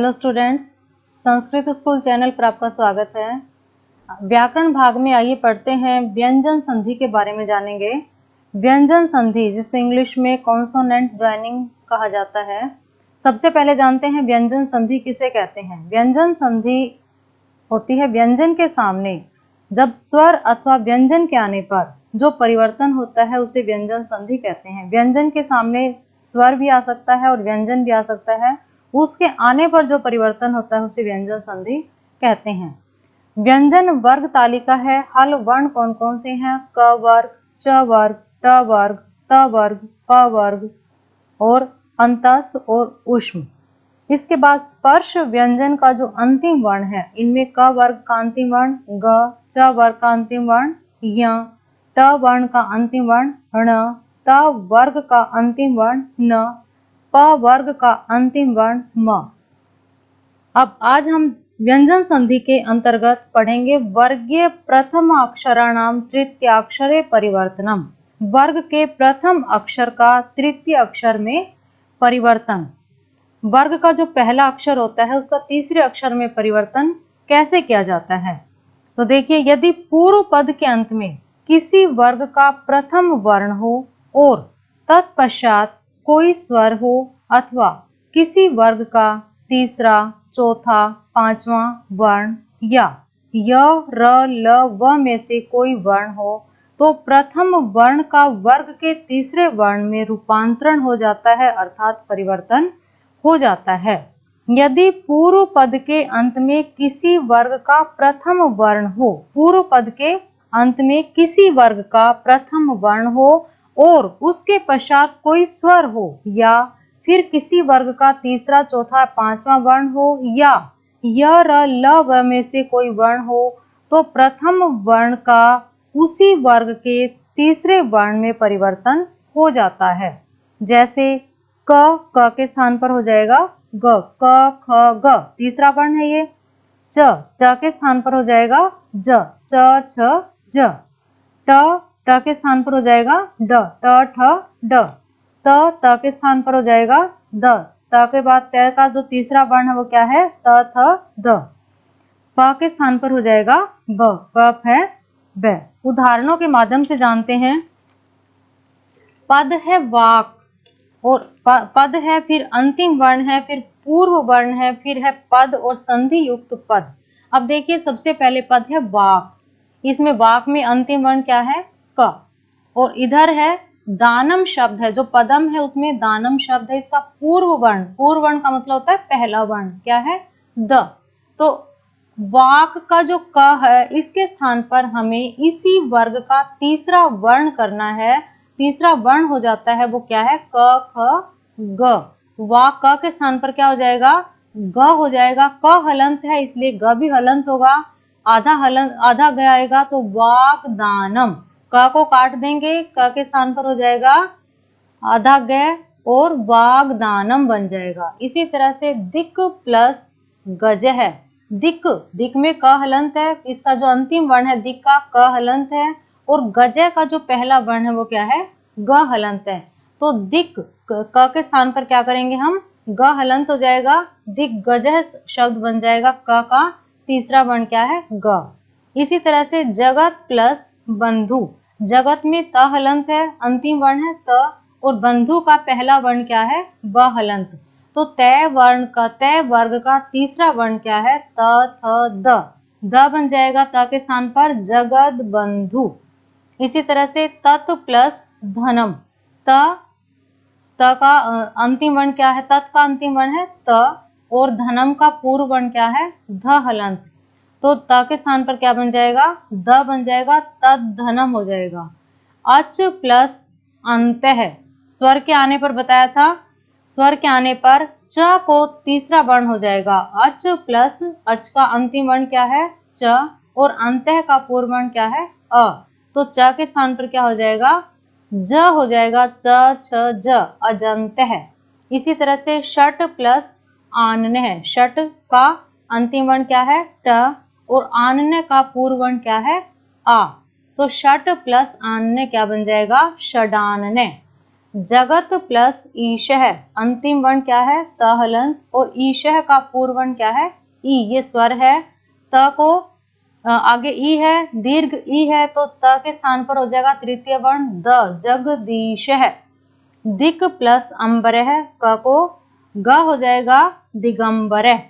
Hello students, Sanskrit school channel पर आपका स्वागत है। व्याकरण भाग में आइए पढ़ते हैं व्यंजन संधि के बारे में जानेंगे। व्यंजन संधि जिसे इंग्लिश में कॉन्सोनेंट ज्वाइनिंग कहा जाता है। सबसे पहले जानते हैं व्यंजन संधि किसे कहते हैं। व्यंजन संधि होती है व्यंजन के सामने जब स्वर अथवा व्यंजन के आने पर जो परिवर्तन होता है उसे व्यंजन संधि कहते हैं। व्यंजन के सामने स्वर भी आ सकता है और व्यंजन भी आ सकता है, उसके आने पर जो परिवर्तन होता है उसे व्यंजन संधि कहते हैं। व्यंजन वर्ग तालिका है। हल वर्ण कौन कौन से हैं? क वर्ग, च वर्ग, ट वर्ग, त वर्ग, प वर्ग और अंतस्थ और ऊष्म। इसके बाद स्पर्श व्यंजन का जो अंतिम वर्ण है, इनमें क वर्ग का अंतिम वर्ण ग, च वर्ग का अंतिम वर्ण य, ट वर्ण का अंतिम वर्ण ण, त वर्ग का अंतिम वर्ण न, प वर्ग का अंतिम वर्ण म। अब आज हम व्यंजन संधि के अंतर्गत पढ़ेंगे वर्गीय प्रथम अक्षराणाम तृतीयाक्षरे परिवर्तनम। वर्ग के प्रथम अक्षर का तृतीय अक्षर में परिवर्तन। वर्ग का जो पहला अक्षर होता है उसका तीसरे अक्षर में परिवर्तन कैसे किया जाता है? तो देखिए, यदि पूर्व पद के अंत में किसी वर्ग का प्रथम वर्ण हो और तत्पश्चात कोई स्वर हो अथवा किसी वर्ग का तीसरा, चौथा, पांचवा वर्ण या य, र, ल, व में से कोई वर्ण हो तो प्रथम वर्ण का वर्ग के तीसरे वर्ण में रूपांतरण हो जाता है, अर्थात परिवर्तन हो जाता है। यदि पूर्व पद के अंत में किसी वर्ग का प्रथम वर्ण हो, पूर्व पद के अंत में किसी वर्ग का प्रथम वर्ण हो और उसके पश्चात कोई स्वर हो या फिर किसी वर्ग का तीसरा, चौथा, पांचवा वर्ण हो या य, र, ल, व में से कोई वर्ण हो तो प्रथम वर्ण का उसी वर्ग के तीसरे वर्ण में परिवर्तन हो जाता है। जैसे क के स्थान पर हो जाएगा ग, क, ख, ग तीसरा वर्ण है ये। च के स्थान पर हो जाएगा ज, च, छ, ज। ट के स्थान पर हो जाएगा ड, ट, ठ, ड। त के स्थान पर हो जाएगा द। त के बाद त का जो तीसरा वर्ण है वो क्या है? त, थ, द। प के स्थान पर हो जाएगा ब, प, फ, ब। उदाहरणों के माध्यम से जानते हैं। पद है वाक और पद है, फिर अंतिम वर्ण है, फिर पूर्व वर्ण है, फिर है पद और संधि युक्त पद। अब देखिए, सबसे पहले पद है वाक। इसमें वाक में अंतिम वर्ण क्या है? क। और इधर है दानम शब्द है, जो पदम है उसमें दानम शब्द है। इसका पूर्व वर्ण का मतलब होता है पहला वर्ण, क्या है? द। तो वाक का जो क है इसके स्थान पर हमें इसी वर्ग का तीसरा वर्ण करना है। तीसरा वर्ण हो जाता है वो क्या है? क, ख, ग। वाक क के स्थान पर क्या हो जाएगा? ग हो जाएगा। क हलंत है इसलिए ग भी हलंत होगा। आधा ग आएगा तो वाक दानम। क को काट देंगे, क के स्थान पर हो जाएगा आधा ग और वाग दानम बन जाएगा। इसी तरह से दिक प्लस गज है। दिक में क हलंत है, इसका जो अंतिम वर्ण है दिक का क हलंत है और गजय का जो पहला वर्ण है वो क्या है? ग हलंत है। तो दिक क के स्थान पर क्या करेंगे हम? ग हलंत हो जाएगा, दिक गजह शब्द बन जाएगा। क का तीसरा वर्ण क्या है? ग। इसी तरह से जगत प्लस बंधु। जगत में त हलंत है, अंतिम वर्ण है त और बंधु का पहला वर्ण क्या है? ब हलंत। तो तय वर्ग का तीसरा वर्ण क्या है? त, थ, द बन जाएगा। त के स्थान पर जगत बंधु। इसी तरह से तत् प्लस धनम। त का अंतिम वर्ण क्या है? तत् का अंतिम वर्ण है त और धनम का पूर्व वर्ण क्या है? ध हलंत। तो त के स्थान पर क्या बन जाएगा? द बन जाएगा, तद धनम हो जाएगा। अच प्लस अंत है। स्वर के आने पर बताया था, स्वर के आने पर च को तीसरा वर्ण हो जाएगा। अच प्लस अच का अंतिम वर्ण क्या है? च और अंतः का पूर्व वर्ण क्या है? अ। तो च के स्थान पर क्या हो जाएगा? ज हो जाएगा। च, छ, ज अजंत है। इसी तरह से षट प्लस आनन्य है। षट का अंतिम वर्ण क्या है? ट और आनन्य का पूर्व वर्ण क्या है? आ। तो षट प्लस आनन्य क्या बन जाएगा? षडानन्य। जगत प्लस ईशः, अंतिम वर्ण क्या है? त हलंत, और ईशः का पूर्व वर्ण क्या है? ई। ये स्वर है। त को आगे ई है, दीर्घ ई है, तो त के स्थान पर हो जाएगा तृतीय वर्ण द, जगदीशः। दिक् प्लस अम्बरः, क को ग हो जाएगा दिगंबरः।